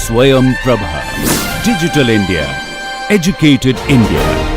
Swayam Prabha. Digital India. Educated India.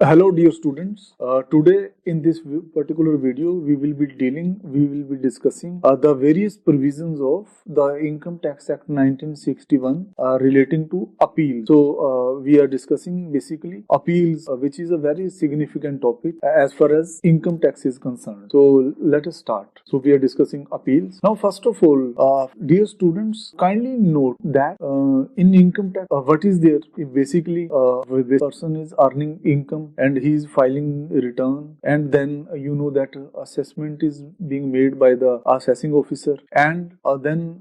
Hello dear students, today in this particular video we will be discussing the various provisions of the Income Tax Act 1961 relating to appeal. So we are discussing basically appeals, which is a very significant topic as far as income tax is concerned. So let us start. So we are discussing appeals. Now first of all, dear students, kindly note that in income tax, what is there? Basically, the person is earning income and he is filing a return, and then you know that assessment is being made by the assessing officer, and then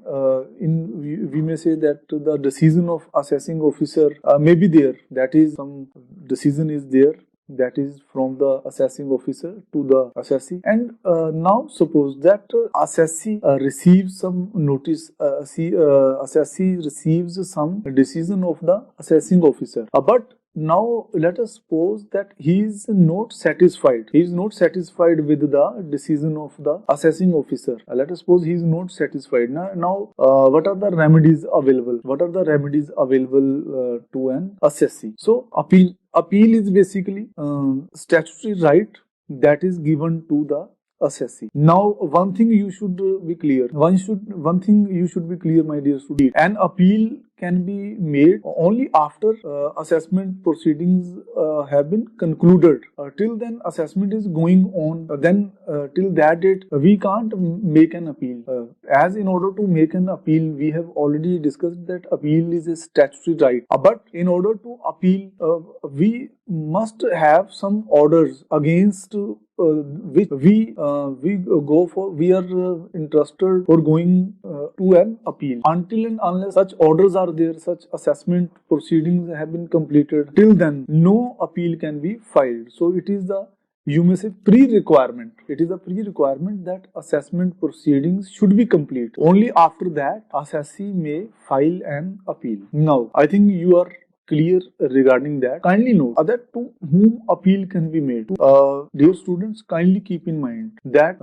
we may say that the decision of assessing officer may be there, that is some decision is there, that is from the assessing officer to the assessee. And now suppose that assessee receives some notice, assessee receives some decision of the assessing officer, but now let us suppose that he is not satisfied. He is not satisfied with the decision of the assessing officer. Let us suppose he is not satisfied. Now what are the remedies available? What are the remedies available to an assessee? So appeal is basically statutory right that is given to the assessee. Now one thing you should be clear. One thing you should be clear, my dear student. An appeal can be made only after assessment proceedings have been concluded. Till then assessment is going on. Then till that date we can't make an appeal. As in order to make an appeal, we have already discussed that appeal is a statutory right. But in order to appeal, we must have some orders against which we go for. We are interested for going to an appeal. Until and unless such orders are there, such assessment proceedings have been completed, till then no appeal can be filed. So it is the, you may say, pre-requirement. It is a pre-requirement that assessment proceedings should be complete. Only after that assessee may file an appeal. Now I think you are clear regarding that. Kindly note that to whom appeal can be made. Dear students, kindly keep in mind that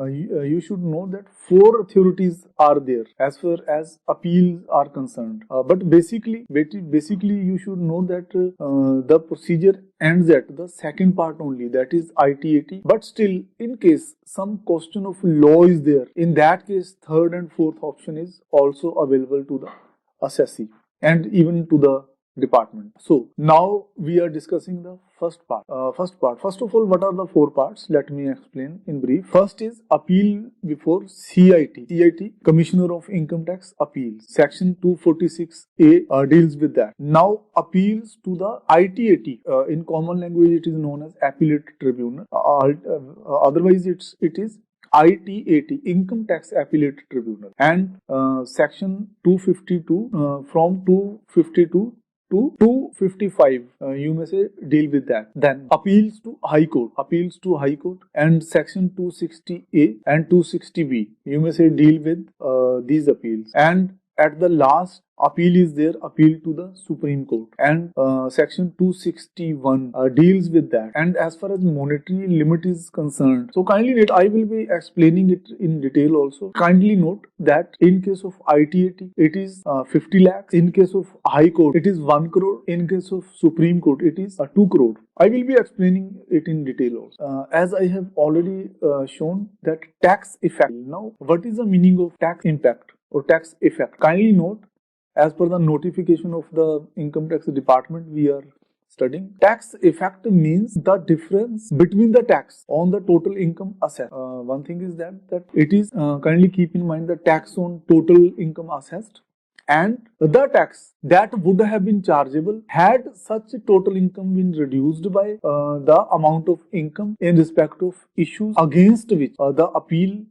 you should know that 4 authorities are there as far as appeals are concerned. But basically you should know that the procedure ends at the second part only, that is IT-80. But still, in case some question of law is there, in that case third and fourth option is also available to the assessee and even to the department. So now we are discussing the first part. First of all, what are the 4 parts? Let me explain in brief. First is appeal before CIT. CIT, Commissioner of Income Tax Appeals. Section 246A deals with that. Now appeals to the IT-80. In common language it is known as Appellate Tribunal. Otherwise it is IT-80, Income Tax Appellate Tribunal. And section 252, from 252 to 255, you may say, deal with that. Then appeals to High Court, and section 260A and 260B, you may say, deal with these appeals. And at the last appeal is there, appeal to the Supreme Court, and section 261 deals with that. And as far as monetary limit is concerned, so kindly note, I will be explaining it in detail also. Kindly note that in case of IT-80 it is 50 lakhs, in case of High Court it is 1 crore, in case of Supreme Court it is 2 crore. I will be explaining it in detail also. As I have already shown that tax effect. Now what is the meaning of tax impact or tax effect? Kindly note, as per the notification of the Income Tax Department we are studying, tax effect means the difference between the tax on the total income assessed. One thing is that it is, kindly keep in mind, the tax on total income assessed and the tax that would have been chargeable had such total income been reduced by the amount of income in respect of issues against which the appeal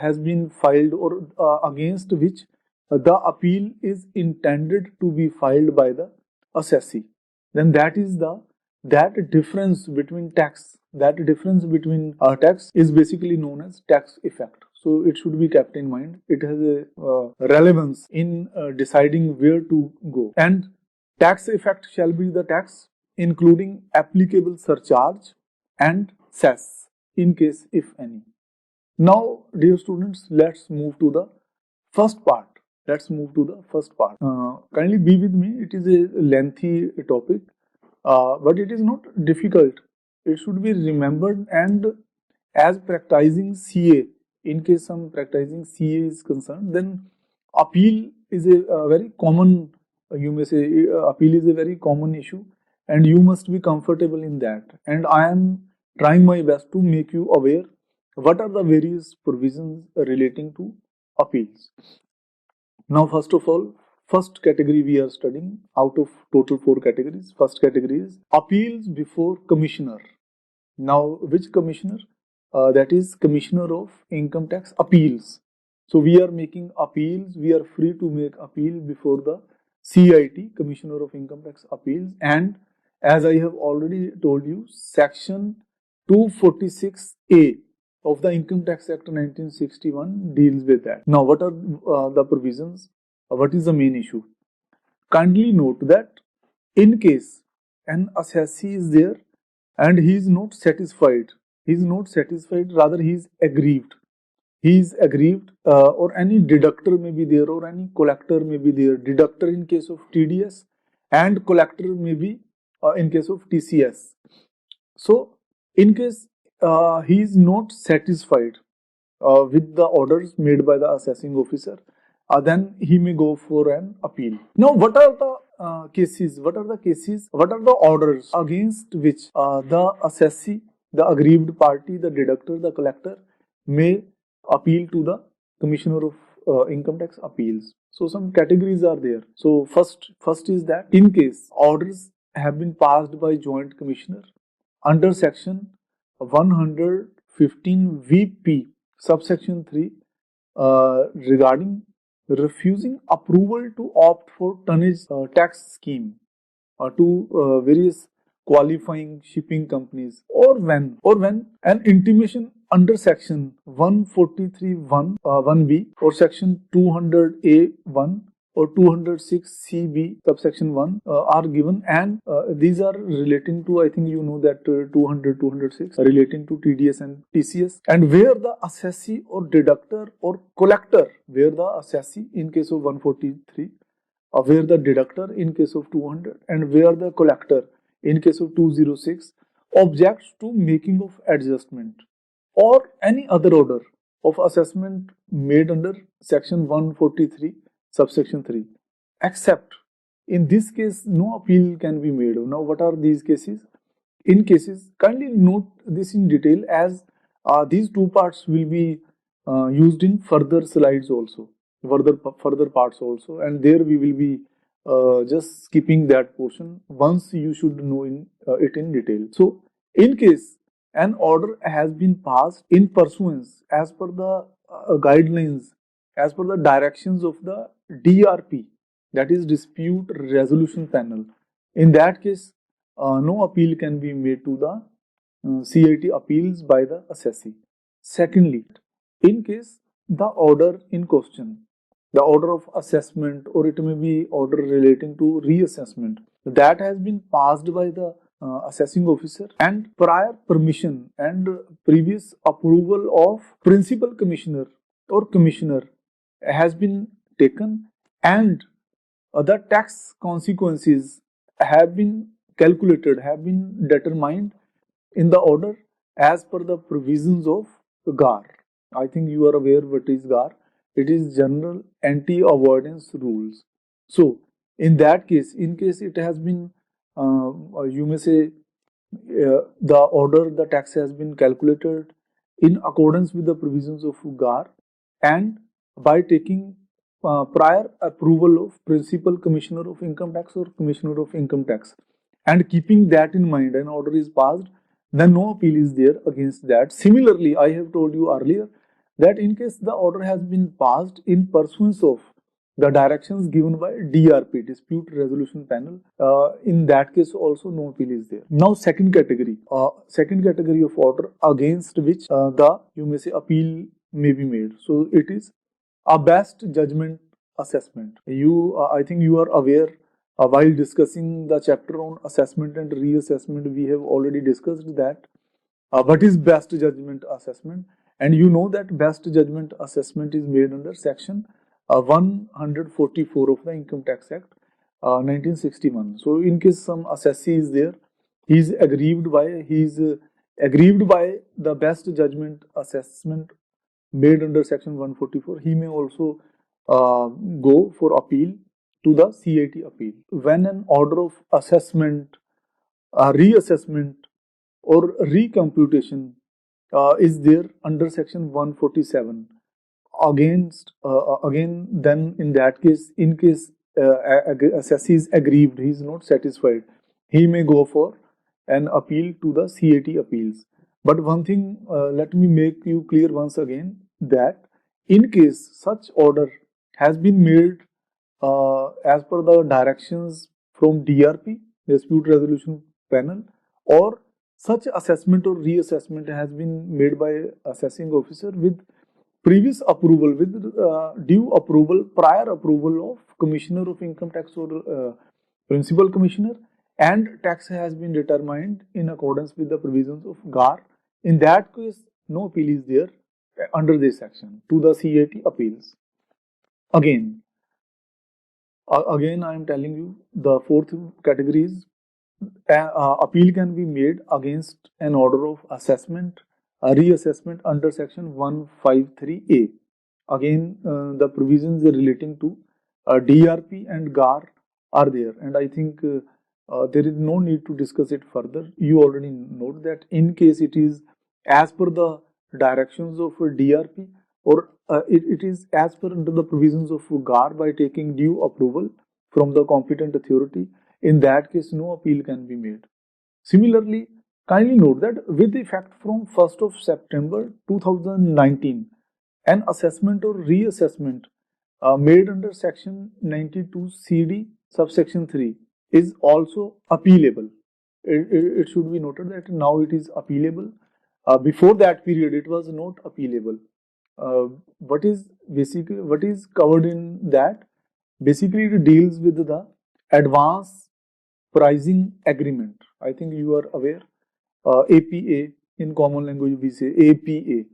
has been filed, or against which the appeal is intended to be filed by the assessee. Then that is the that difference between tax is basically known as tax effect. So it should be kept in mind. It has a relevance in deciding where to go. And tax effect shall be the tax including applicable surcharge and cess in case if any. Now, dear students, let's move to the first part. Kindly be with me. It is a lengthy topic, but it is not difficult. It should be remembered, and as practicing CA, in case some practicing CA is concerned, then appeal is a very common, you may say, appeal is a very common issue, and you must be comfortable in that. And I am trying my best to make you aware what are the various provisions relating to appeals. Now, first of all, first category we are studying out of total 4 categories. First category is appeals before commissioner. Now, which commissioner? That is Commissioner of Income Tax Appeals. So we are making appeals. We are free to make appeal before the CIT, Commissioner of Income Tax Appeals. And as I have already told you, Section 246A of the Income Tax Act 1961 deals with that. Now, what are the provisions? What is the main issue? Kindly note that in case an assessee is there and he is not satisfied, rather he is aggrieved. Or any deductor may be there, or any collector may be there. Deductor in case of TDS and collector may be in case of TCS. So, in case he is not satisfied with the orders made by the assessing officer, then he may go for an appeal. Now, what are the cases? What are the orders against which the assessee, the aggrieved party, the deductor, the collector may appeal to the Commissioner of Income Tax Appeals? So some categories are there. So first is that in case orders have been passed by Joint Commissioner under Section 115 VP subsection 3 regarding refusing approval to opt for tonnage tax scheme to various qualifying shipping companies, or when an intimation under section 143(1)(1)(b) or section 200(a)(1) or 206(c)(b) subsection 1 are given, and these are relating to, I think you know that 200, 206 relating to TDS and TCS, and where the assessee or deductor or collector, where the assessee in case of 143, where the deductor in case of 200, and where the collector in case of 206 objects to making of adjustment or any other order of assessment made under section 143 subsection 3, except in this case no appeal can be made. Now, what are these cases? In cases, kindly note this in detail, as these two parts will be used in further slides also, further parts also, and there we will be just skipping that portion. Once you should know it in detail. So, in case an order has been passed in pursuance as per the guidelines, as per the directions of the DRP, that is Dispute Resolution Panel, in that case no appeal can be made to the CIT appeals by the assessee. Secondly, in case the order in question, the order of assessment, or it may be order relating to reassessment, that has been passed by the assessing officer, and prior permission and previous approval of principal commissioner or commissioner has been taken, and the tax consequences have been calculated, have been determined in the order as per the provisions of GAR. I think you are aware what is GAR. It is General Anti-Avoidance Rules. So, in that case, in case it has been, you may say, the order, the tax has been calculated in accordance with the provisions of GAR, and by taking prior approval of Principal Commissioner of Income Tax or Commissioner of Income Tax, and keeping that in mind, an order is passed, then no appeal is there against that. Similarly, I have told you earlier that in case the order has been passed in pursuance of the directions given by DRP, Dispute Resolution Panel. In that case also no appeal is there. Now second category of order against which you may say appeal may be made. So it is a best judgment assessment. I think you are aware, while discussing the chapter on assessment and reassessment, we have already discussed that what is best judgment assessment, and you know that best judgment assessment is made under section 144 of the Income Tax Act 1961. So in case some assessee is there, he is aggrieved by the best judgment assessment made under section 144, he may also go for appeal to the CIT appeal. When an order of assessment, reassessment or recomputation is there under section 147 then in that case, in case assessee is aggrieved, he is not satisfied, he may go for an appeal to the CIT appeals. But one thing, let me make you clear once again, that in case such order has been made as per the directions from DRP, Dispute Resolution Panel, or such assessment or reassessment has been made by assessing officer with previous approval, with due approval, prior approval of Commissioner of Income Tax or Principal Commissioner, and tax has been determined in accordance with the provisions of GAR. In that case, no appeal is there under this section to the CIT appeals. Again, I am telling you, the fourth category is appeal can be made against an order of assessment, reassessment under section 153A. Again, the provisions relating to DRP and GAR are there, and I think there is no need to discuss it further. You already note that in case it is as per the directions of DRP, or it is as per under the provisions of GAR by taking due approval from the competent authority, in that case no appeal can be made. Similarly, kindly note that with effect from 1st of September 2019, an assessment or reassessment made under section 92 CD subsection 3 is also appealable. It should be noted that now it is appealable. Before that period, it was not appealable. What is covered in that? Basically, it deals with the advance pricing agreement. I think you are aware. APA, in common language we say APA.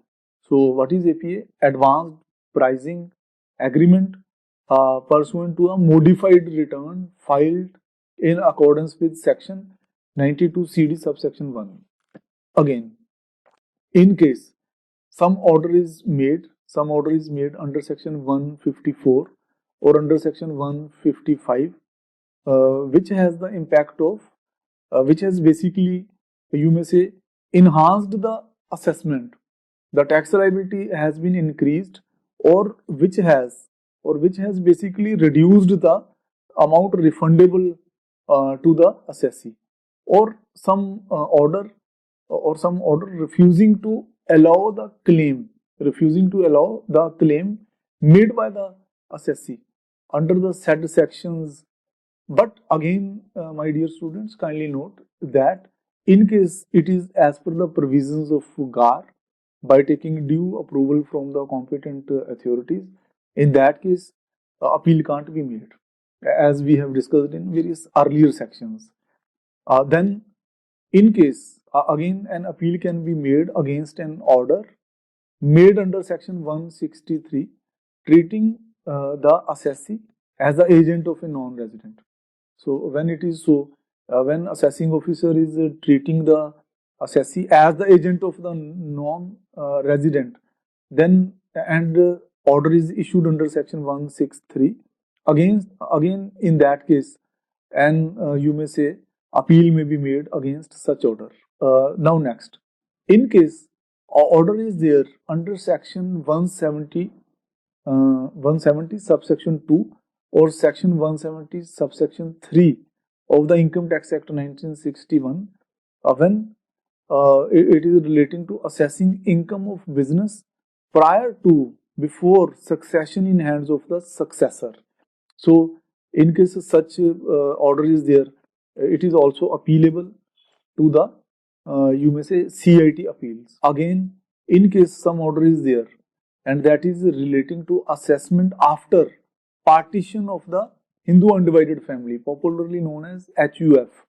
So what is APA? Advanced pricing agreement pursuant to a modified return filed in accordance with section 92 CD subsection 1. Again, in case some order is made under section 154 or under section 155, which has the impact of, which has basically, you may say, enhanced the assessment, the tax liability has been increased, or which has basically reduced the amount refundable to the assessee, or some order refusing to allow the claim made by the assessee under the said sections. But again, my dear students, kindly note that in case it is as per the provisions of GAR by taking due approval from the competent authorities, in that case appeal can't be made, as we have discussed in various earlier sections. Then in case again an appeal can be made against an order made under section 163 treating the assessee as the agent of a non-resident. So when it is so, when assessing officer is treating the assessee as the agent of the non-resident, then and order is issued under section 163, again in that case, and you may say appeal may be made against such order. Now next, in case order is there under section 170 subsection 2 or section 170 subsection 3 of the Income Tax Act 1961, when it is relating to assessing income of business before succession in hands of the successor. So in case such order is there, it is also appealable to the you may say CIT appeals. Again, in case some order is there and that is relating to assessment after partition of the Hindu undivided family, popularly known as HUF.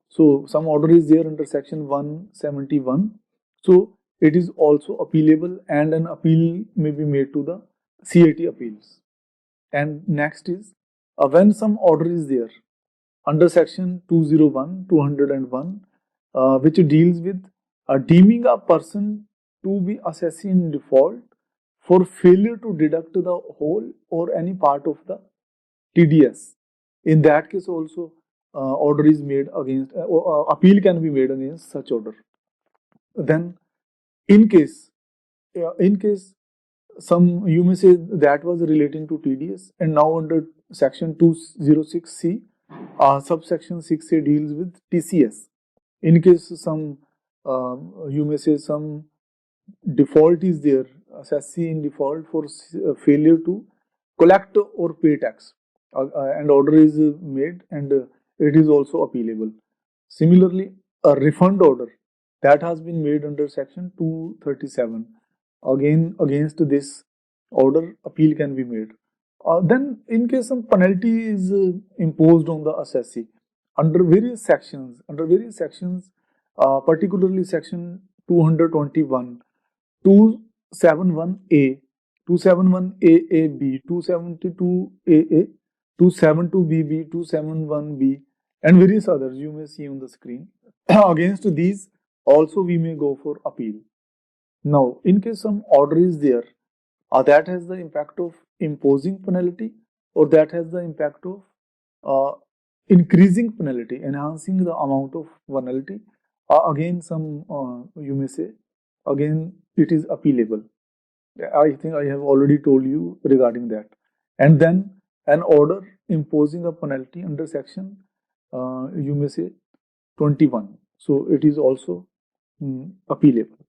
So some order is there under section 171. So it is also appealable and an appeal may be made to the CIT appeals. And next is when some order is there under section 201, 201, which deals with deeming a person to be assessee in default for failure to deduct the whole or any part of the TDS. In that case also order is made against, appeal can be made against such order. Then in case, in case some you may say that was relating to TDS and now under section 206C, subsection 6A deals with TCS. In case some you may say some default is there, assessee in default for failure to collect or pay tax, and order is made and it is also appealable. Similarly, a refund order that has been made under section 237, again against this order appeal can be made. Then in case some penalty is imposed on the assessee under various sections, particularly section 221, 271A, 271AA-B, 272AA, 272BB, 271B, and various others you may see on the screen. Against these also we may go for appeal. Now, in case some order is there, that has the impact of imposing penalty or that has the impact of increasing penalty, enhancing the amount of penalty, again some you may say, again it is appealable. I think I have already told you regarding that. And then an order imposing a penalty under section you may say 21. So it is also appealable.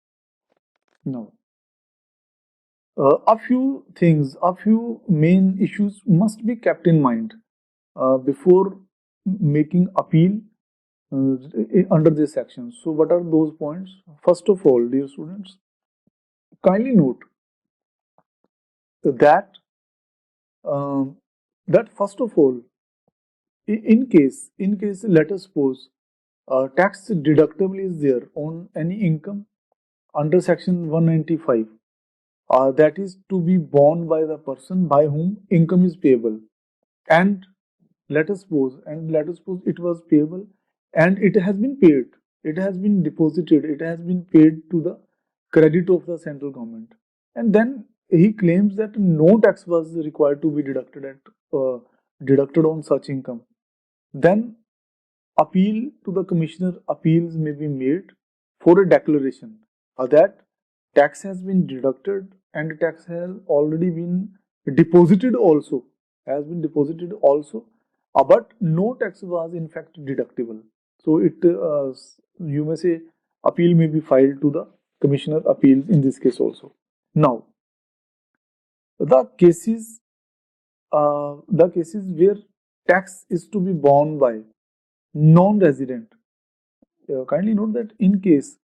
Now, a few things, a few main issues must be kept in mind before making appeal under this section. So what are those points? First of all, dear students, kindly note that first of all, in case let us suppose tax deductible is there on any income under section 195, that is to be borne by the person by whom income is payable, and let us suppose it was payable and it has been paid, it has been deposited, it has been paid to the credit of the central government, and then he claims that no tax was required to be deducted on such income. Then appeal to the commissioner appeals may be made for a declaration that tax has been deducted and tax has already been deposited also, but no tax was in fact deductible. So it you may say appeal may be filed to the commissioner appeals in this case also. Now, the cases where tax is to be borne by non-resident. Kindly note that in case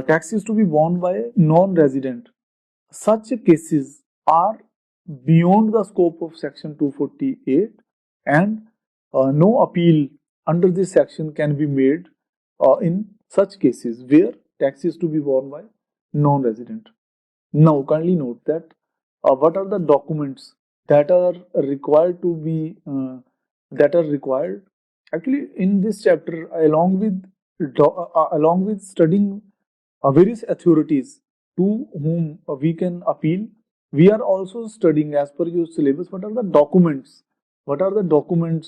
tax is to be borne by non-resident, such cases are beyond the scope of section 248 and no appeal under this section can be made in such cases where tax is to be borne by non-resident. Now, kindly note that what are the documents that are required to be actually in this chapter, along with studying various authorities to whom we can appeal, we are also studying as per your syllabus what are the documents,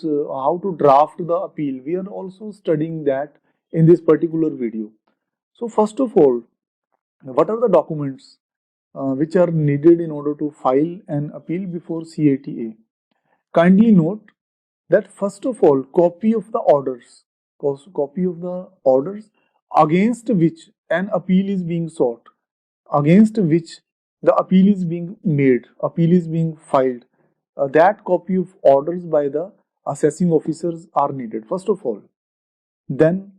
how to draft the appeal. We are also studying that in this particular video. So first of all, what are the documents which are needed in order to file an appeal before CITA? Kindly note that first of all, copy of the orders against which an appeal is being sought, against which the appeal is being made, appeal is being filed. that copy of orders by the assessing officers are needed, first of all. Then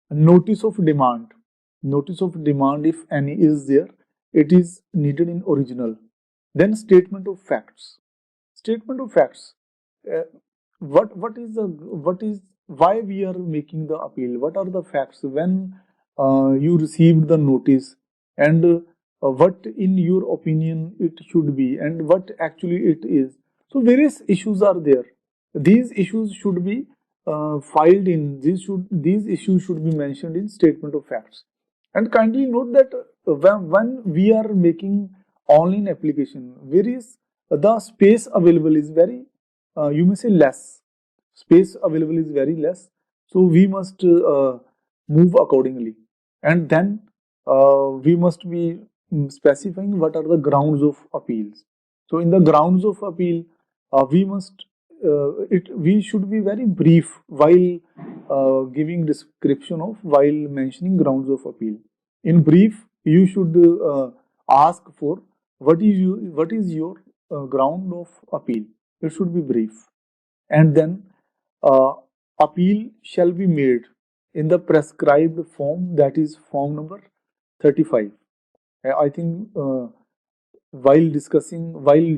notice of demand. Notice of demand, if any is there, it is needed in original. Then statement of facts. Statement of facts. Uh, what is why we are making the appeal? What are the facts when you received the notice, and what in your opinion it should be, and what actually it is. So various issues are there. These issues should be filed in. These issues should be mentioned in statement of facts. And kindly note that when we are making online application, various the space available is very you may say less. Space available is very less, so we must move accordingly. And then we must be specifying what are the grounds of appeals. So in the grounds of appeal, we should be very brief while giving description of, while mentioning grounds of appeal. In brief, you should ask for what is your ground of appeal. It should be brief. And then uh, appeal shall be made in the prescribed form, that is form number 35. I think while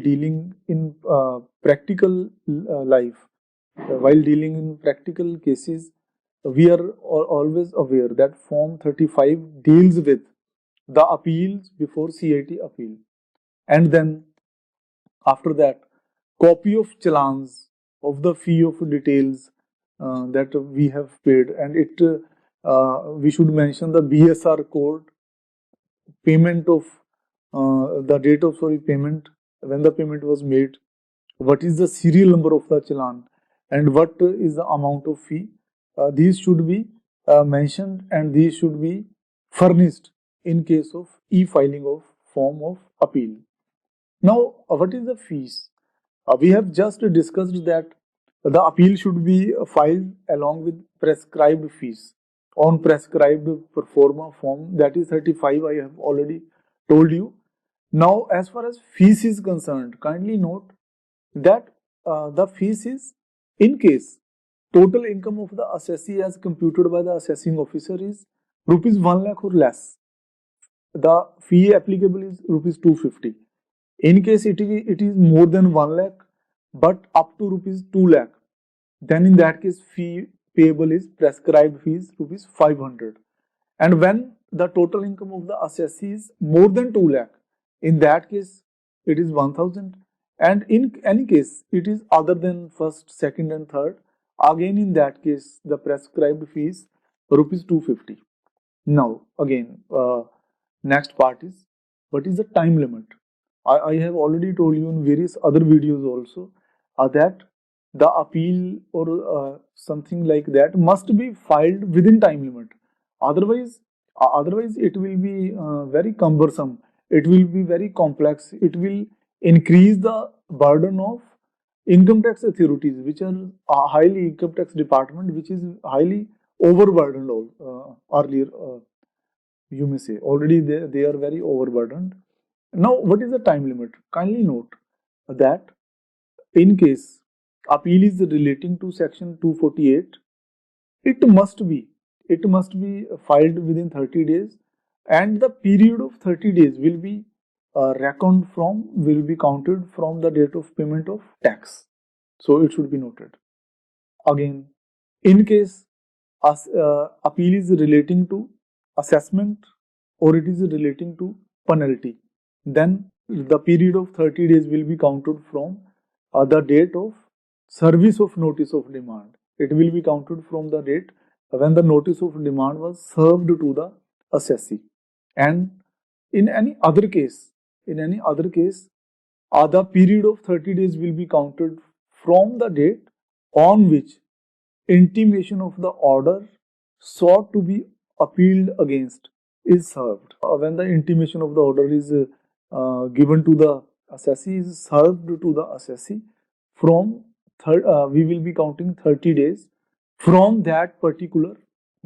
dealing in practical life, while dealing in practical cases, we are always aware that form 35 deals with the appeals before CIT appeal. And then after that, copy of challans of the fee of details that we have paid, and we should mention the BSR code, payment of the date of payment, when the payment was made, what is the serial number of the challan, and what is the amount of fee. These should be mentioned, and these should be furnished in case of e-filing of form of appeal. Now, what is the fees? We have just discussed that the appeal should be filed along with prescribed fees on prescribed pro forma form, that is 35. I have already told you. Now, as far as fees is concerned, kindly note that the fees is in case total income of the assessee as computed by the assessing officer is rupees 1 lakh or less, the fee applicable is rupees 250. In case it is more than 1 lakh but up to rupees 2 lakh, then in that case fee payable is prescribed fees rupees 500. And when the total income of the assessee is more than 2 lakh, in that case it is 1000. And in any case it is other than first, second and third, again in that case the prescribed fees rupees 250. Now again next part is, what is the time limit? I have already told you in various other videos also that the appeal or something like that must be filed within time limit. Otherwise it will be very cumbersome. It will be very complex. It will increase the burden of income tax authorities, which are highly income tax department, which is highly overburdened. Earlier, you may say already they are very overburdened. Now, what is the time limit? Kindly note that in case appeal is relating to section 248, it must be filed within 30 days, and the period of 30 days will be counted from the date of payment of tax. So it should be noted. Again, in case appeal is relating to assessment or it is relating to penalty, then the period of 30 days will be counted from the date of service of notice of demand. It will be counted from the date when the notice of demand was served to the assessee. And in any other case, the period of 30 days will be counted from the date on which intimation of the order sought to be appealed against is served. When the intimation of the order is given to the assessee, is served to the assessee, from we will be counting 30 days from that particular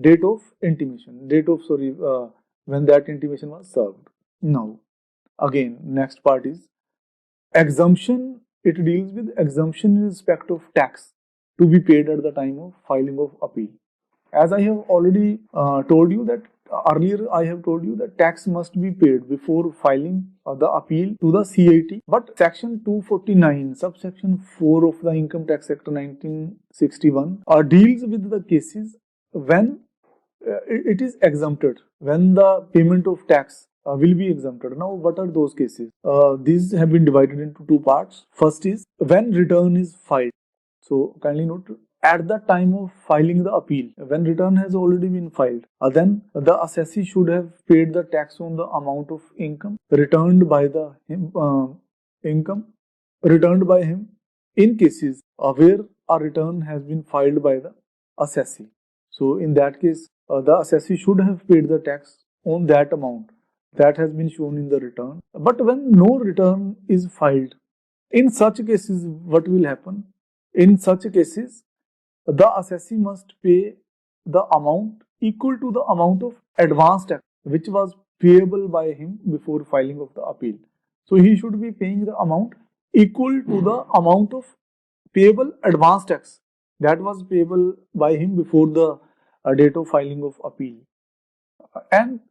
date of intimation, when that intimation was served. Now, again, next part is exemption it deals with exemption in respect of tax to be paid at the time of filing of appeal. As I have already told you that earlier, I have told you that tax must be paid before filing the appeal to the CIT. But Section 249, subsection 4 of the Income Tax Act 1961 deals with the cases when it is exempted, when the payment of tax will be exempted. Now, what are those cases? These have been divided into two parts. First is when return is filed. So, kindly note, at the time of filing the appeal, when return has already been filed, then the assessee should have paid the tax on the amount of income returned by him in cases where a return has been filed by the assessee. So, in that case, the assessee should have paid the tax on that amount that has been shown in the return. But when no return is filed, in such cases, what will happen? In such cases, the assessee must pay the amount equal to the amount of advance tax which was payable by him before filing of the appeal. So he should be paying the amount equal to the amount of payable advance tax that was payable by him before the date of filing of appeal. And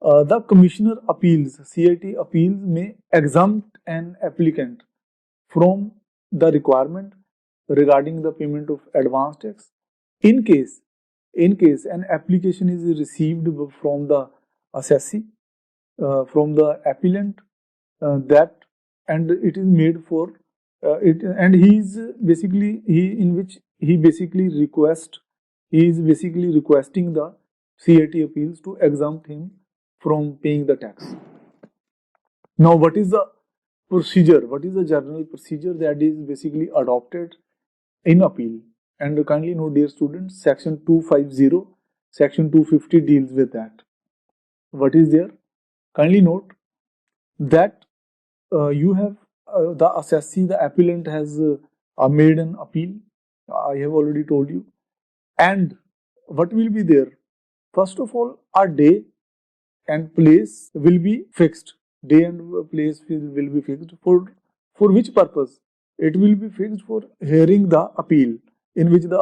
the Commissioner appeals, CIT appeals, may exempt an applicant from the requirement regarding the payment of advance tax in case an application is received from the assessee, from the appellant, that and it is made for it, and he is basically requesting the CIT appeals to exempt him from paying the tax. Now, what is the procedure? What is the general procedure that is basically adopted in appeal? And kindly note, dear students, section 250, section 250 deals with that. What is there? Kindly note that you have the assessee, the appellant has made an appeal. I have already told you. And what will be there? First of all, a day and place will be fixed. Day and place will be fixed. For which purpose? It will be fixed for hearing the appeal, in which the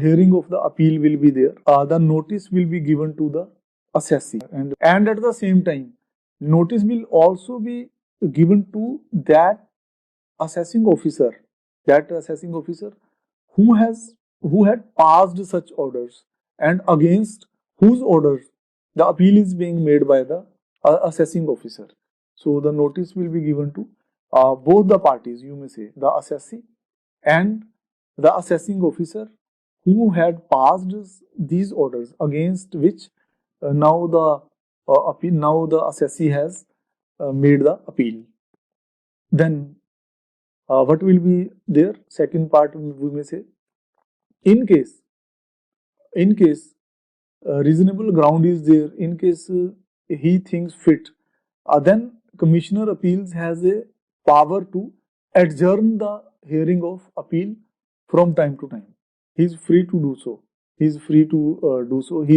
hearing of the appeal will be there. The notice will be given to the assessee, and at the same time, notice will also be given to that assessing officer who had passed such orders, and against whose orders the appeal is being made by the assessing officer. So the notice will be given to both the parties, you may say, the assessee and the assessing officer who had passed these orders, against which now the assessee has made the appeal. Then what will be there? Second part, we may say, in case reasonable ground is there, in case he thinks fit, then Commissioner Appeals has a power to adjourn the hearing of appeal from time to time. He is free to do so. He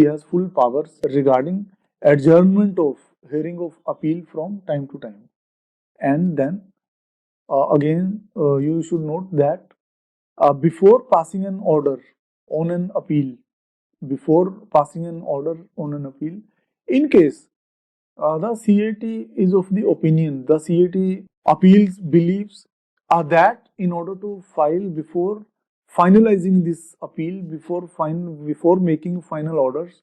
has full powers regarding adjournment of hearing of appeal from time to time. And then again, you should note that before passing an order on an appeal, in case the CIT is of the opinion, the CIT appeals believes that in order to file before finalizing this appeal, before making final orders,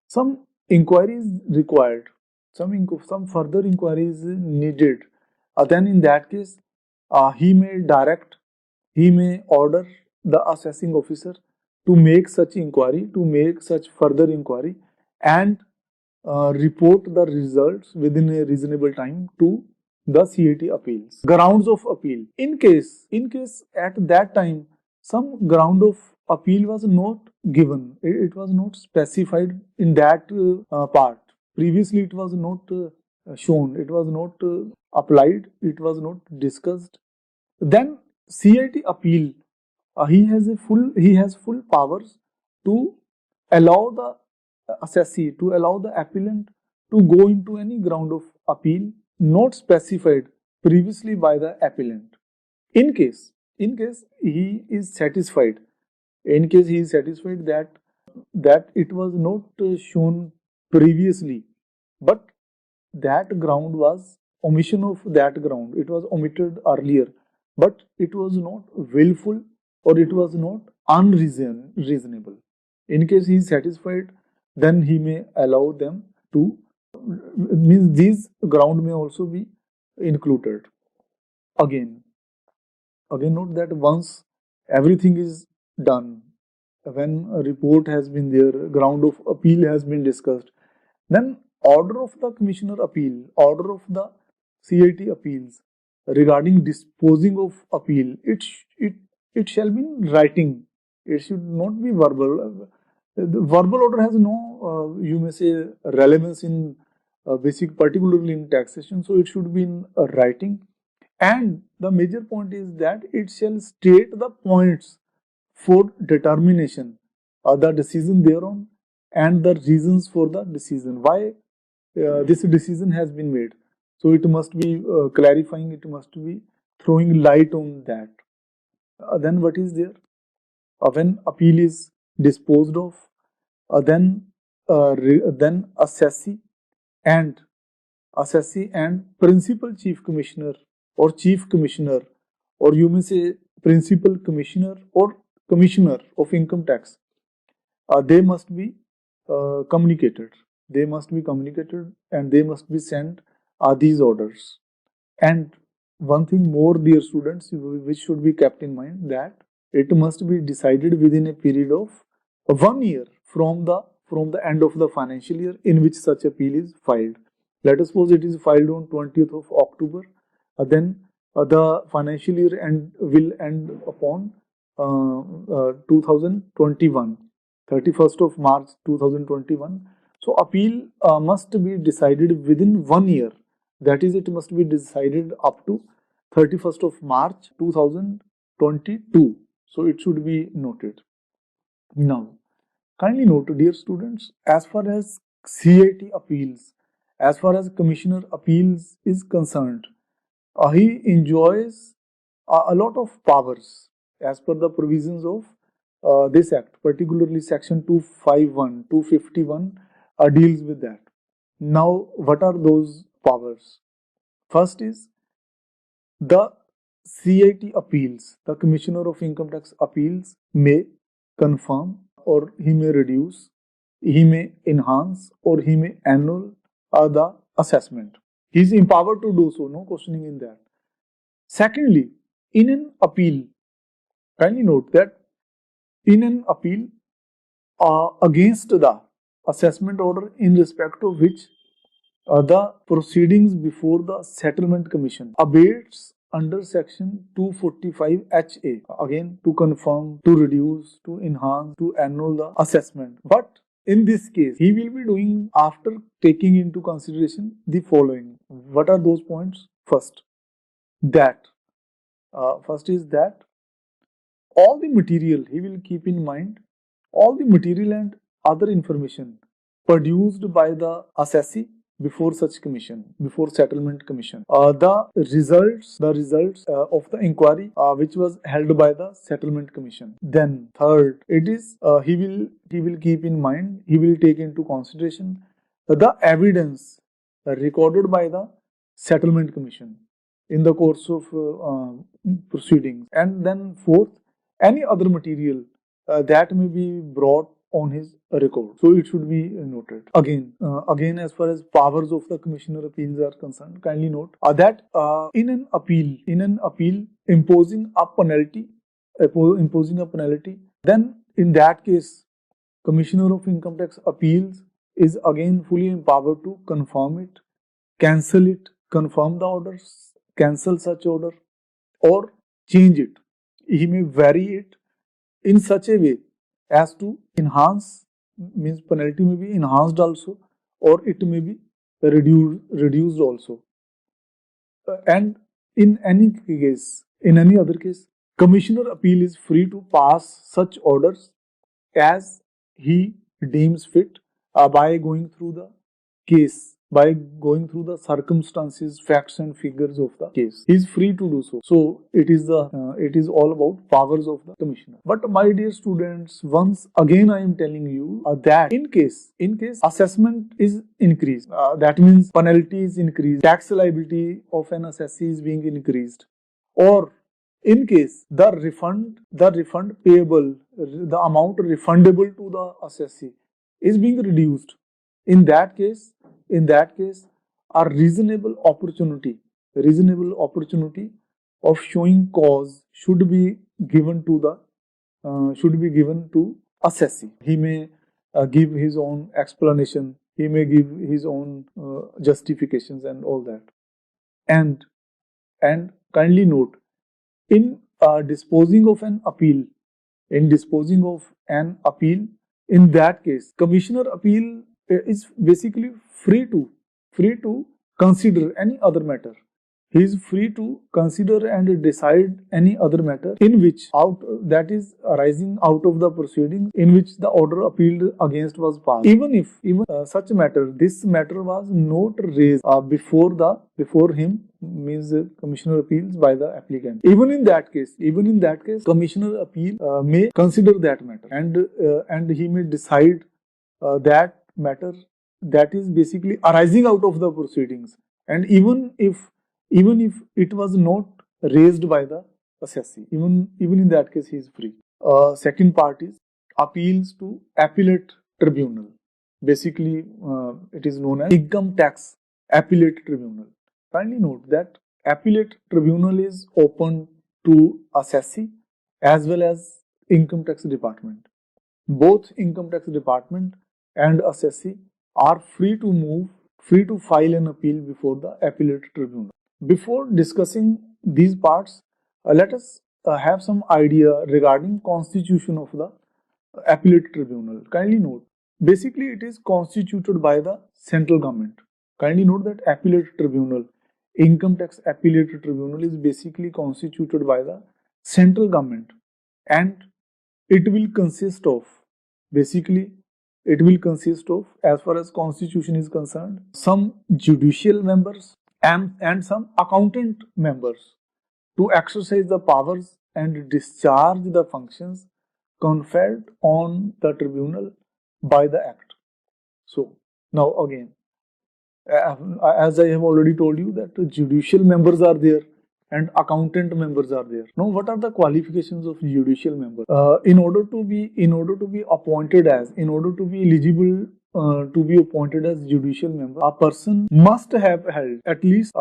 some inquiry is required, some further inquiry is needed. Then in that case, he may order the assessing officer to make such further inquiry, and report the results within a reasonable time to the CIT appeals. Grounds of appeal. In case at that time some ground of appeal was not given, it was not specified in that part. Previously it was not shown, it was not applied, it was not discussed. Then CIT appeal, he has full powers to allow the assessee, to allow the appellant to go into any ground of appeal not specified previously by the appellant. In case he is satisfied, that it was not shown previously, but that ground was omission of that ground. It was omitted earlier, but it was not willful or it was not unreasonable. In case he is satisfied, then he may allow them to, means these ground may also be included. Again note that once everything is done, when a report has been there, ground of appeal has been discussed, then order of the commissioner appeal, order of the CIT appeals regarding disposing of appeal, it shall be in writing. It should not be verbal. The verbal order has no, you may say, relevance in basic, particularly in taxation. So it should be in writing. And the major point is that it shall state the points for determination of the decision thereon and the reasons for the decision. Why this decision has been made. So it must be clarifying, it must be throwing light on that. Then what is there? When appeal is disposed of, then assessee and principal chief commissioner or chief commissioner, or you may say principal commissioner or commissioner of income tax, they must be communicated. They must be communicated and they must be sent these orders. And one thing more, dear students, which should be kept in mind, that it must be decided within a period of 1 year from the end of the financial year in which such appeal is filed. Let us suppose it is filed on 20th of October, then the financial year will end upon 2021, 31st of March 2021. So appeal must be decided within 1 year. That is, it must be decided up to 31st of March 2022. So it should be noted. Now, kindly note, dear students, as far as CIT appeals, as far as commissioner appeals is concerned, he enjoys a lot of powers as per the provisions of this act, particularly section 251, 251 deals with that. Now, what are those powers? First is the CIT appeals. The Commissioner of Income Tax appeals may confirm, or he may reduce, he may enhance, or he may annul the assessment. He is empowered to do so, no questioning in that. Secondly, in an appeal, kindly note that in an appeal against the assessment order in respect of which the proceedings before the settlement commission abates under section 245 HA, again to confirm, to reduce, to enhance, to annul the assessment. But in this case, he will be doing after taking into consideration the following. What are those points? First is that all the material, he will keep in mind all the material and other information produced by the assessee before such commission, before settlement commission, the results of the inquiry which was held by the settlement commission. Then third, it is he will keep in mind, he will take into consideration the evidence recorded by the settlement commission in the course of proceedings. And then fourth, any other material that may be brought on his record. So it should be noted. Again, as far as powers of the commissioner appeals are concerned, kindly note that in an appeal imposing a penalty, then in that case, Commissioner of Income Tax appeals is again fully empowered to confirm it, cancel it, confirm the orders, cancel such order, or change it. He may vary it in such a way as to enhance, means penalty may be enhanced also, or it may be reduced also. And in any other case, Commissioner appeal is free to pass such orders as he deems fit by going through the case by going through the circumstances, facts and figures of the case. He is free to do so. So it is all about powers of the commissioner. But my dear students, once again I am telling you that in case assessment is increased, that means penalty is increased, tax liability of an assessee is being increased, or in case the refund payable, the amount refundable to the assessee is being reduced, in that case, a reasonable opportunity of showing cause should be given to assessee. He may give his own explanation, he may give his own justifications and all that. And kindly note, in disposing of an appeal, in that case, commissioner appeal is basically free to consider any other matter. He is free to consider and decide any other matter in which that is arising out of the proceedings in which the order appealed against was passed. Even such matter, this matter was not raised before him, means commissioner appeals by the applicant. Even in that case, commissioner appeal may consider that matter, and he may decide that matter that is basically arising out of the proceedings, and even if it was not raised by the assessee, even in that case he is free. Second part is appeals to appellate tribunal. Basically, it is known as income tax appellate tribunal. Kindly note that appellate tribunal is open to assessee as well as income tax department. Both income tax department and assessee are free to file an appeal before the appellate tribunal. Before discussing these parts, let us have some idea regarding constitution of the appellate tribunal. Kindly note, basically it is constituted by the central government. Kindly note that appellate tribunal, income tax appellate tribunal, is basically constituted by the central government, and it will consist of, as far as constitution is concerned, some judicial members and some accountant members to exercise the powers and discharge the functions conferred on the tribunal by the act. So now again, as I have already told you, that judicial members are there and accountant members are there. Now, what are the qualifications of judicial member? In order to be eligible to be appointed as judicial member, a person must have held at least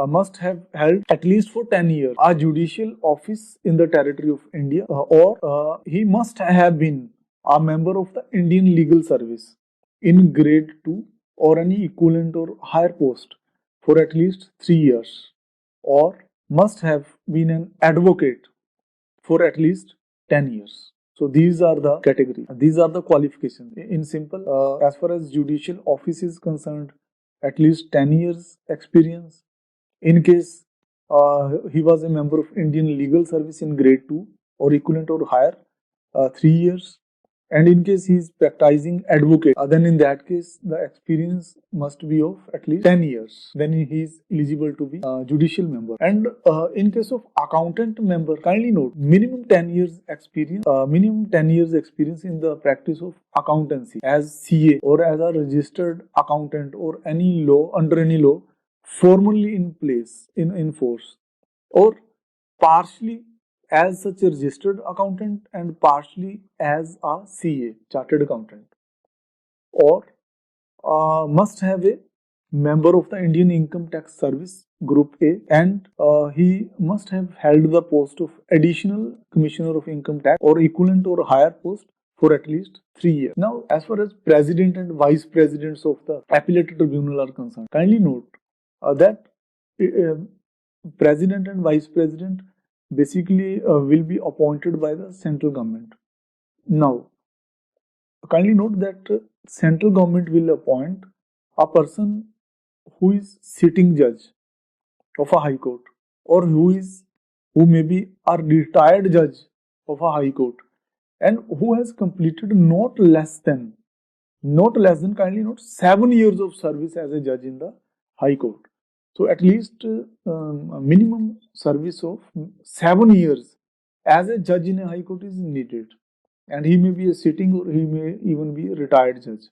for 10 years a judicial office in the territory of India, or he must have been a member of the Indian legal service in grade 2 or any equivalent or higher post for at least 3 years, or must have been an advocate for at least 10 years. So these are the categories. These are the qualifications. In simple, as far as judicial office is concerned, at least 10 years experience. In case he was a member of Indian legal service in grade 2 or equivalent or higher, 3 years. And in case he is practicing advocate, then in that case the experience must be of at least 10 years. Then he is eligible to be judicial member. And in case of accountant member, kindly note, minimum 10 years experience in the practice of accountancy as CA or as a registered accountant or under any law formally in place, in force, or partially as such a registered accountant and partially as a CA, chartered accountant, or must have a member of the Indian Income Tax Service Group A, and he must have held the post of Additional Commissioner of Income Tax or equivalent or higher post for at least 3 years. Now, as far as President and Vice Presidents of the Appellate Tribunal are concerned, kindly note that President and Vice President basically will be appointed by the central government. Now, kindly note that central government will appoint a person who is sitting judge of a high court, or who may be a retired judge of a high court, and who has completed not less than kindly note 7 years of service as a judge in the High Court. So at least a minimum service of 7 years as a judge in a High Court is needed. And he may be a sitting or he may even be a retired judge.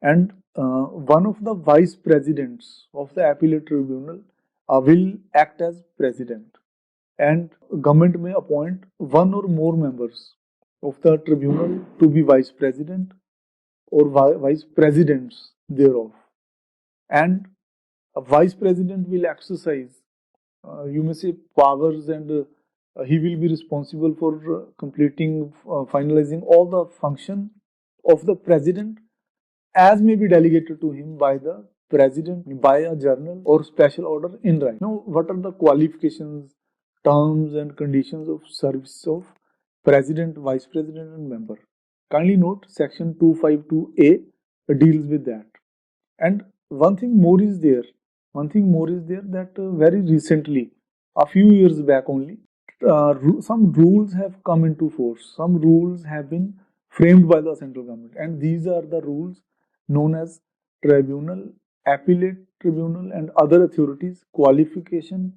And one of the vice presidents of the appellate tribunal will act as president. And government may appoint one or more members of the tribunal to be vice president or vice presidents thereof. And a vice president will exercise, you may say, powers, and he will be responsible for completing, finalizing all the function of the president as may be delegated to him by the president by a journal or special order in writing. Now, what are the qualifications, terms, and conditions of service of president, vice president, and member? Kindly note section 252A deals with that. And one thing more is there that very recently, a few years back only, some rules have come into force. Some rules have been framed by the central government, and these are the rules known as tribunal, appellate tribunal, and other authorities qualifications,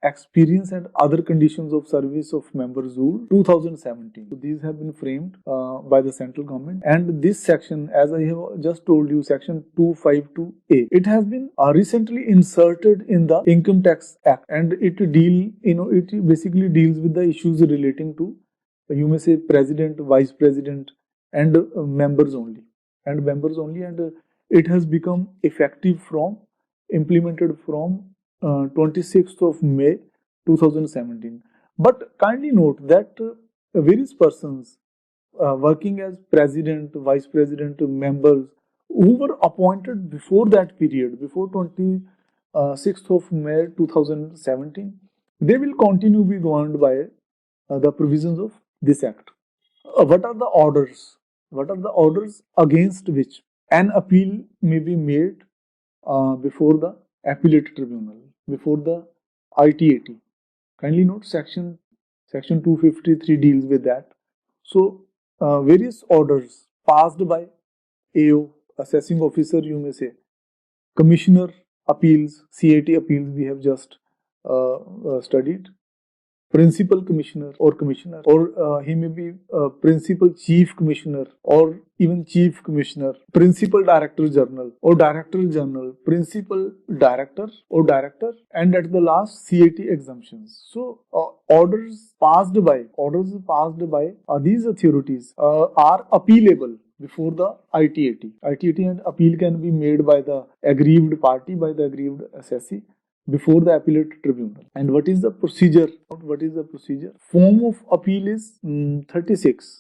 experience, and other conditions of service of members rule 2017. So these have been framed by the central government, and this section, as I have just told you, section 252A, it has been recently inserted in the Income Tax Act, and it basically deals with the issues relating to, you may say, president, vice president, and members only, and it has become implemented from 26th of May 2017. But kindly note that various persons working as president, vice president, members who were appointed before that period, before 26th of May 2017, they will continue to be governed by the provisions of this act. What are the orders? What are the orders against which an appeal may be made before the appellate tribunal, before the ITAT? Kindly note section 253 deals with that. So various orders passed by AO, assessing officer, you may say, commissioner appeals, CIT appeals we have just studied, principal commissioner, or he may be principal chief commissioner or even chief commissioner, principal director general or director general, principal director or director, and at the last CIT exemptions. So orders passed by these authorities are appealable before the ITAT. ITAT and appeal can be made by the aggrieved party, by the aggrieved assessee, before the appellate tribunal. And what is the procedure? Form of appeal is 36.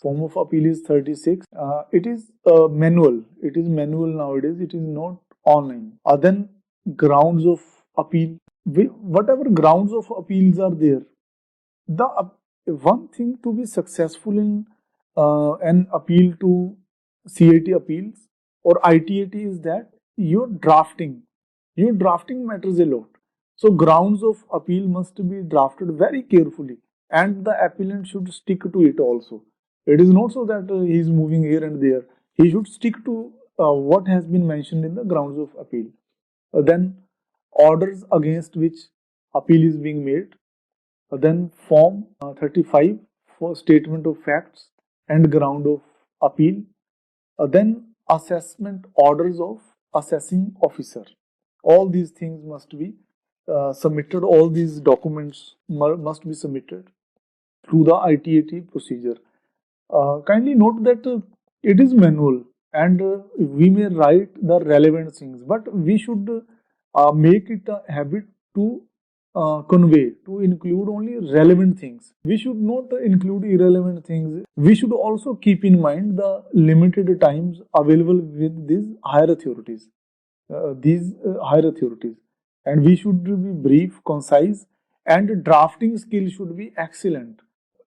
It is manual. It is manual nowadays. It is not online. Then grounds of appeal. Whatever grounds of appeals are there, the one thing to be successful in an appeal to CIT appeals or ITAT is that your drafting matters a lot. So grounds of appeal must be drafted very carefully, and the appellant should stick to it also. It is not so that he is moving here and there. He should stick to what has been mentioned in the grounds of appeal. Then orders against which appeal is being made. Then form 35 for statement of facts and ground of appeal. Then assessment orders of assessing officer. All these things must be submitted. All these documents must be submitted through the ITAT procedure. Kindly note that it is manual, and we may write the relevant things, but we should make it a habit to include only relevant things. We should not include irrelevant things. We should also keep in mind the limited times available with these higher authorities. And we should be brief, concise, and drafting skill should be excellent.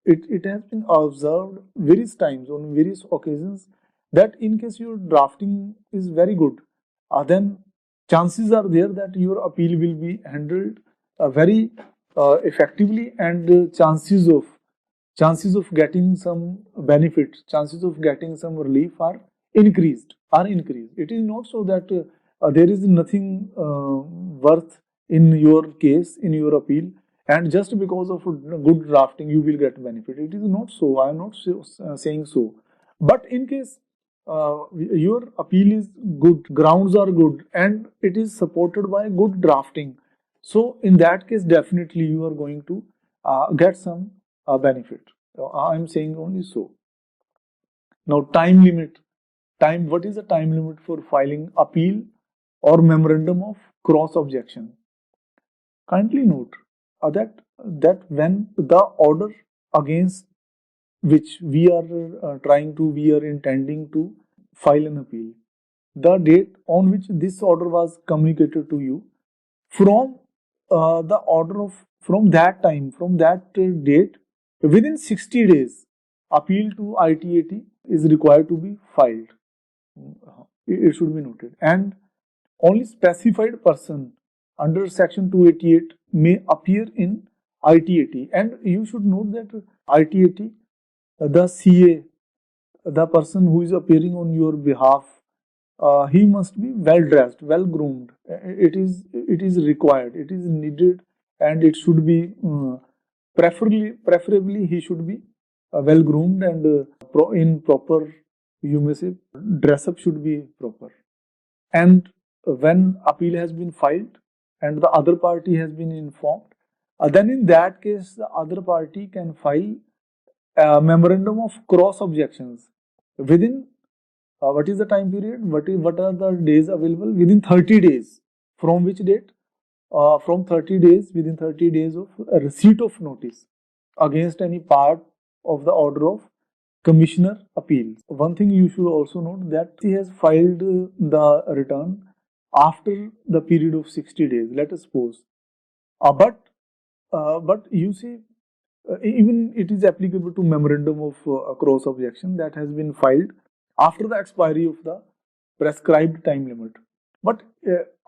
It has been observed various times on various occasions that in case your drafting is very good, then chances are there that your appeal will be handled very effectively, and chances of getting some benefits, chances of getting some relief are increased. It is not so that there is nothing worth in your case, in your appeal, and just because of good drafting you will get benefit. It is not so. I am not saying so. But in case your appeal is good, grounds are good, and it is supported by good drafting, so in that case definitely you are going to get some benefit. I am saying only so. Now, time limit. Time. What is the time limit for filing appeal or memorandum of cross objection? Kindly note that when the order against which we are intending to file an appeal, the date on which this order was communicated to you, from the order of from that time, from that date, within 60 days, appeal to ITAT is required to be filed. It should be noted. And only specified person under section 288 may appear in ITAT. And you should note that ITAT, the CA, the person who is appearing on your behalf, he must be well dressed, well groomed. It is required, it is needed, and it should be preferably he should be well groomed and in proper, you may say, dress up should be proper. And when appeal has been filed and the other party has been informed, then in that case the other party can file a memorandum of cross objections within what is the time period? What are the days available? Within 30 days. From which date? From 30 days, within 30 days of a receipt of notice against any part of the order of Commissioner Appeals. One thing you should also note that he has filed the return after the period of 60 days, let us suppose. But you see, even it is applicable to memorandum of cross objection that has been filed after the expiry of the prescribed time limit. But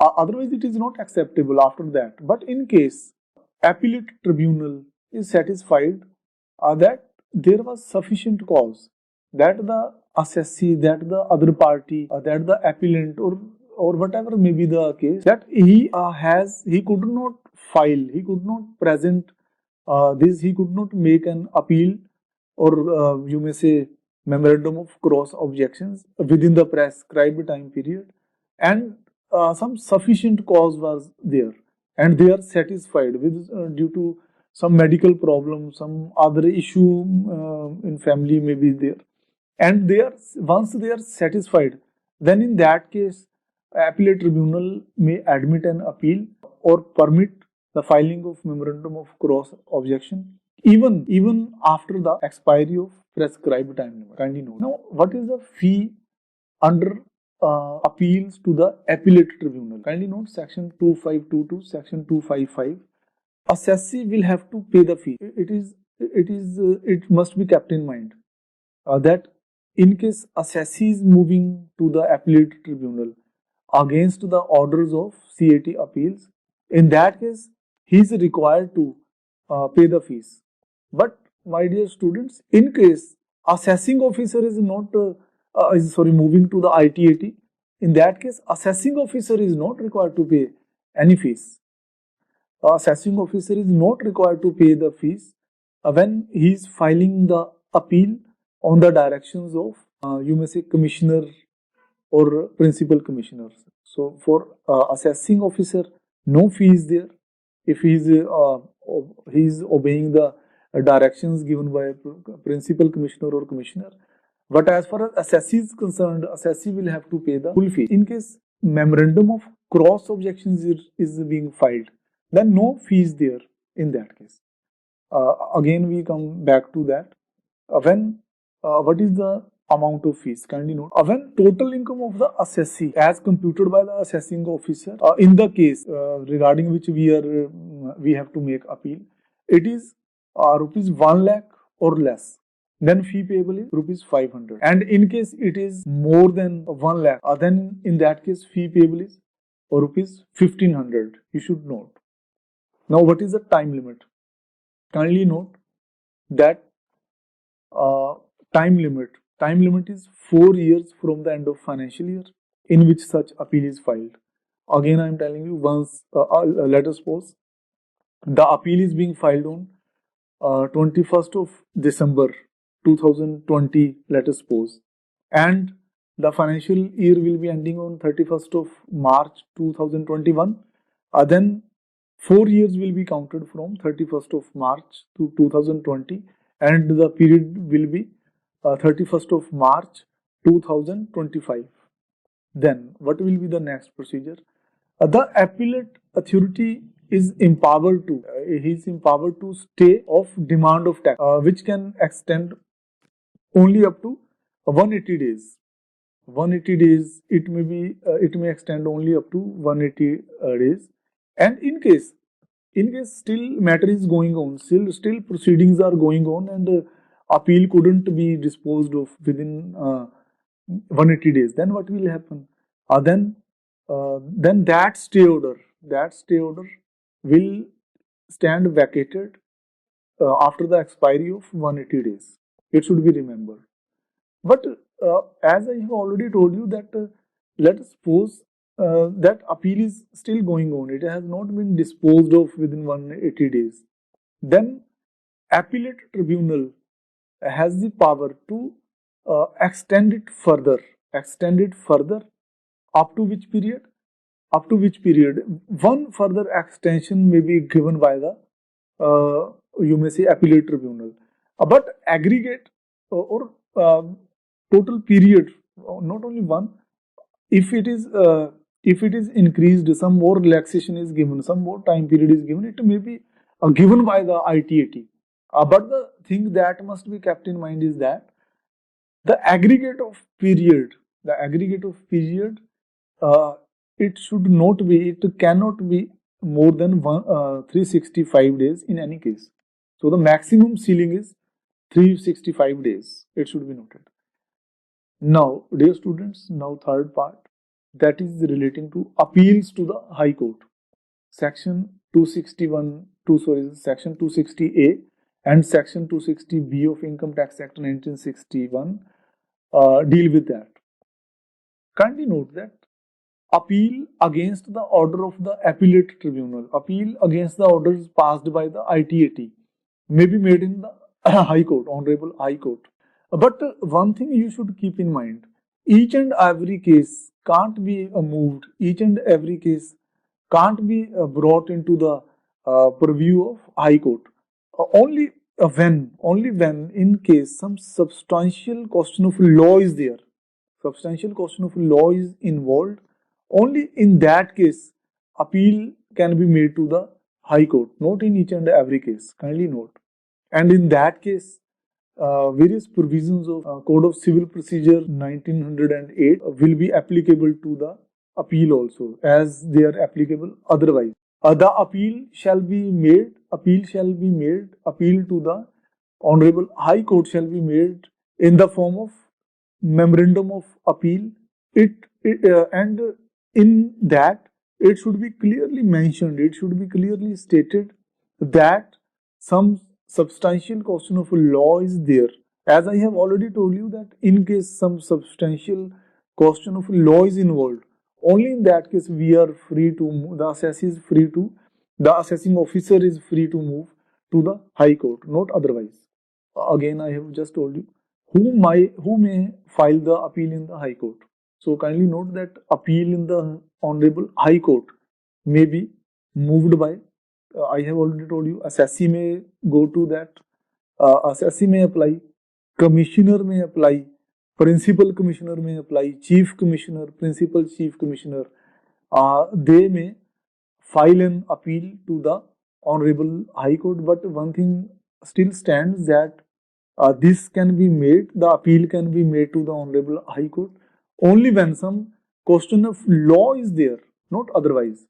otherwise it is not acceptable after that. But in case appellate tribunal is satisfied that there was sufficient cause, that the assessee, that the other party, that the appellant or whatever may be the case, that he could not file, he could not present he could not make an appeal or you may say memorandum of cross objections within the prescribed time period, and some sufficient cause was there, and they are satisfied with due to some medical problem, some other issue in family may be there, and they are once they are satisfied, then in that case appellate tribunal may admit an appeal or permit the filing of memorandum of cross objection even after the expiry of prescribed time limit. Kindly note. Now, what is the fee under appeals to the appellate tribunal? Kindly note section 2522, section 255. Assessee will have to pay the fee. It must be kept in mind that in case assessee is moving to the appellate tribunal against the orders of CAT appeals, in that case he is required to pay the fees. But my dear students, in case assessing officer is not moving to the ITAT, in that case assessing officer is not required to pay any fees. Assessing officer is not required to pay the fees when he is filing the appeal on the directions of you may say commissioner or principal commissioners. So for assessing officer, no fee is there if he is obeying the directions given by principal commissioner or commissioner. But as far as assessee is concerned, assessee will have to pay the full fee. In case memorandum of cross objections is being filed, then no fee is there in that case. Again, we come back to that. What is the amount of fees? Kindly note. When total income of the assessee as computed by the assessing officer in the case regarding which we have to make appeal, it is rupees 1 lakh or less, then fee payable is rupees 500. And in case it is more than 1 lakh, then in that case fee payable is rupees 1500. You should note. Now, what is the time limit? Kindly note that time limit is 4 years from the end of financial year. in which such appeal is filed. Again, I am telling you, once let us suppose the appeal is being filed on 21st of December 2020, let us suppose, and the financial year will be ending on 31st of March 2021, then 4 years will be counted from 31st of March to 2020, and the period will be 31st of March 2025. Then what will be the next procedure? The appellate authority is empowered to he is empowered to stay of demand of tax, which can extend only up to 180 days. 180 days, it may extend only up to 180 days, and in case still matter is going on, still proceedings are going on, and appeal couldn't be disposed of within 180 days, then what will happen? Then that stay order will stand vacated after the expiry of 180 days. It should be remembered. But as I have already told you that let us suppose that appeal is still going on, it has not been disposed of within 180 days. Then appellate tribunal has the power to extend it further. Up to which period? One further extension may be given by the you may say appellate tribunal, but aggregate or total period, not only one. If it is increased, some more relaxation is given, some more time period is given, it may be given by the ITAT. But the thing that must be kept in mind is that the aggregate of period, it cannot be more than 365 days in any case. So the maximum ceiling is 365 days. It should be noted. Now, dear students, third part, that is relating to appeals to the High Court. Section 260A and Section 260B of Income Tax Act 1961 deal with that. Kindly note that appeal against the order of the appellate tribunal, appeal against the orders passed by the ITAT may be made in the High Court, Honorable High Court. But one thing you should keep in mind, each and every case can't be moved, each and every case can't be brought into the purview of High Court. Only when in case some substantial question of law is there, substantial question of law is involved, only in that case appeal can be made to the High Court, not in each and every case, kindly note. And in that case, various provisions of Code of Civil Procedure 1908 will be applicable to the appeal also, as they are applicable otherwise. The appeal shall be made to the Honorable High Court shall be made in the form of memorandum of appeal. And in that it should be clearly mentioned, it should be clearly stated that some substantial question of law is there. As I have already told you that in case some substantial question of law is involved, only in that case we are free to move, the assessing officer is free to move to the High Court, not otherwise. Again, I have just told you who may file the appeal in the High Court. So kindly note that appeal in the Honorable High Court may be moved by, I have already told you, assessee may go to that, assessee may apply, commissioner may apply, principal commissioner may apply, chief commissioner, principal chief commissioner, they may file an appeal to the Honorable High Court. But one thing still stands, that this can be made, the appeal can be made to the Honorable High Court only when some question of law is there, not otherwise.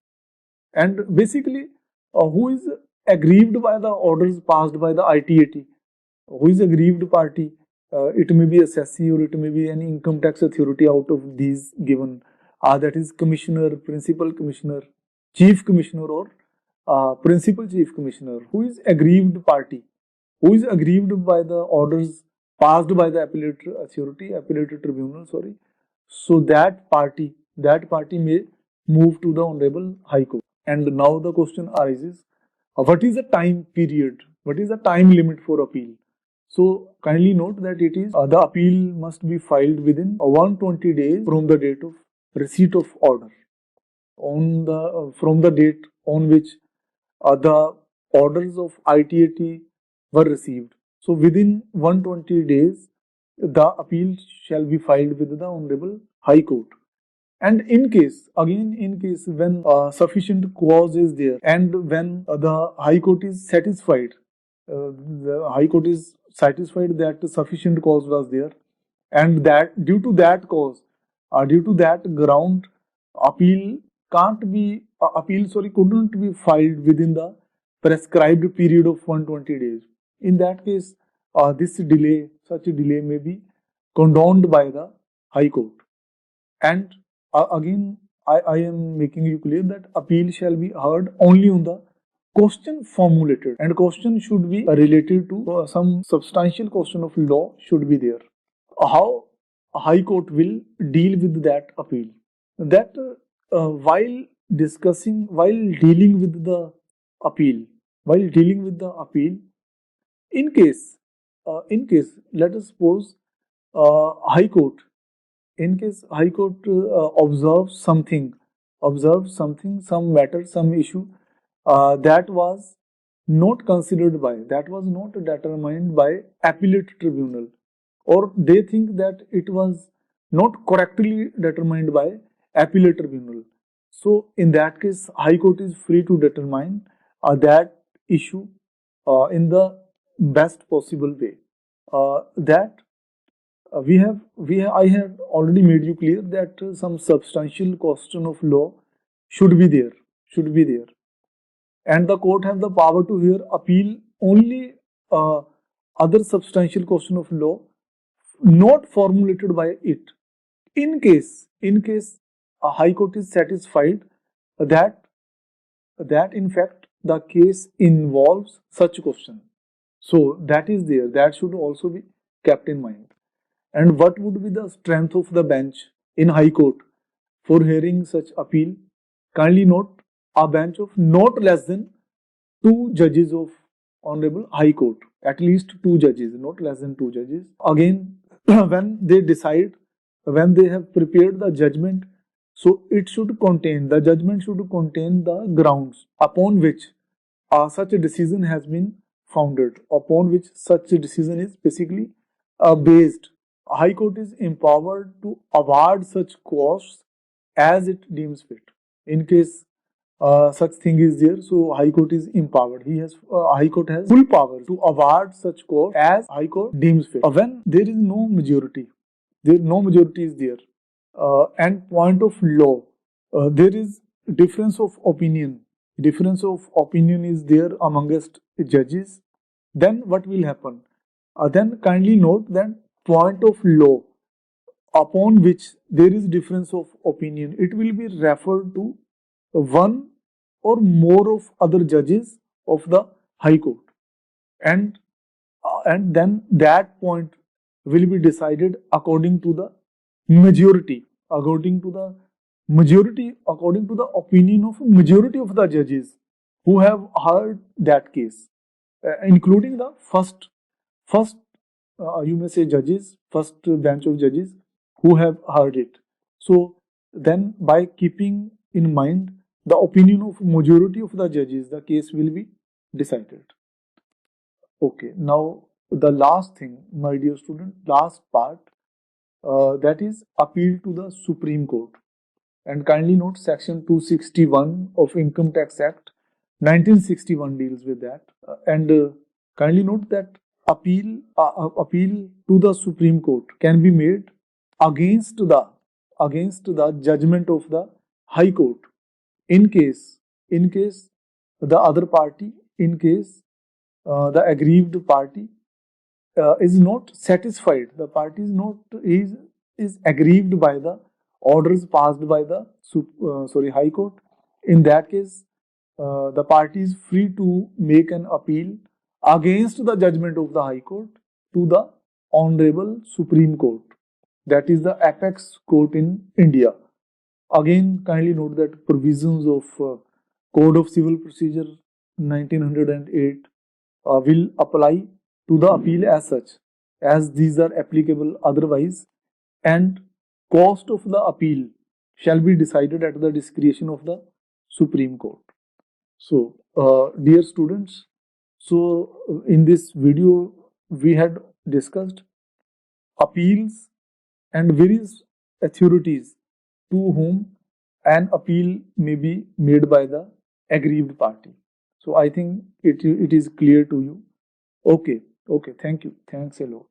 And basically, who is aggrieved by the orders passed by the ITAT? Who is aggrieved party? It may be assessee or it may be any income tax authority out of these given. That is commissioner, principal commissioner, chief commissioner, or principal chief commissioner. Who is aggrieved party? Who is aggrieved by the orders passed by the appellate authority, appellate tribunal, sorry. So that party that party may move to the Honorable High Court. And now the question arises, what is the time period? What is the time limit for appeal? So kindly note that it is the appeal must be filed within 120 days from the date of receipt of order, on the from the date on which the orders of ITAT were received. So within 120 days, the appeal shall be filed with the Honorable High Court. And in case when sufficient cause is there and when the High Court is satisfied, that sufficient cause was there, and that due to that cause, due to that ground, appeal couldn't be filed within the prescribed period of 120 days. In that case, such a delay may be condoned by the High Court. And again, I am making you clear that appeal shall be heard only on the question formulated, and question should be related to some substantial question of law should be there. How High Court will deal with that appeal? That while dealing with the appeal, in case, let us suppose High Court, observes something, some matter, some issue that was not determined by appellate tribunal, or they think that it was not correctly determined by appellate tribunal. So in that case, High Court is free to determine that issue in the best possible way. I have already made you clear that some substantial question of law should be there, and the court have the power to hear appeal only other substantial question of law not formulated by it. In case a High Court is satisfied that in fact the case involves such question, so that is there, that should also be kept in mind. And what would be the strength of the bench in High Court for hearing such appeal? Kindly note, a bench of not less than 2 judges of Honorable High Court, at least 2 judges, not less than 2 judges. Again, when they decide, when they have prepared the judgment, so the judgment should contain the grounds upon which such a decision has been founded, upon which such a decision is basically based. High Court is empowered to award such costs as it deems fit. In case such thing is there, so High Court is empowered. High Court has full power to award such cost as High Court deems fit. When there is no majority, is there, and point of law, there is difference of opinion. Is there amongst judges. Then what will happen? Then kindly note that point of law upon which there is difference of opinion, it will be referred to one or more of other judges of the High Court, and then that point will be decided according to the majority, according to the opinion of majority of the judges who have heard that case, including the first you may say judges, first bench of judges who have heard it. So then, by keeping in mind the opinion of majority of the judges, the case will be decided. Okay, now the last thing, my dear student, last part, that is appeal to the Supreme Court. And kindly note, section 261 of Income Tax Act 1961 deals with that. And kindly note that appeal to the Supreme Court can be made against the judgment of the High Court in case the other party, the aggrieved party is not satisfied. The party is aggrieved by the orders passed by the High Court. In that case, the party is free to make an appeal against the judgment of the High Court to the Honorable Supreme Court. That is the apex court in India. Again, kindly note that provisions of Code of Civil Procedure 1908 will apply to the appeal as such, as these are applicable otherwise, and cost of the appeal shall be decided at the discretion of the Supreme Court. So, dear students, in this video we had discussed appeals and various authorities to whom an appeal may be made by the aggrieved party. So I think it is clear to you. Okay, thank you. Thanks a lot.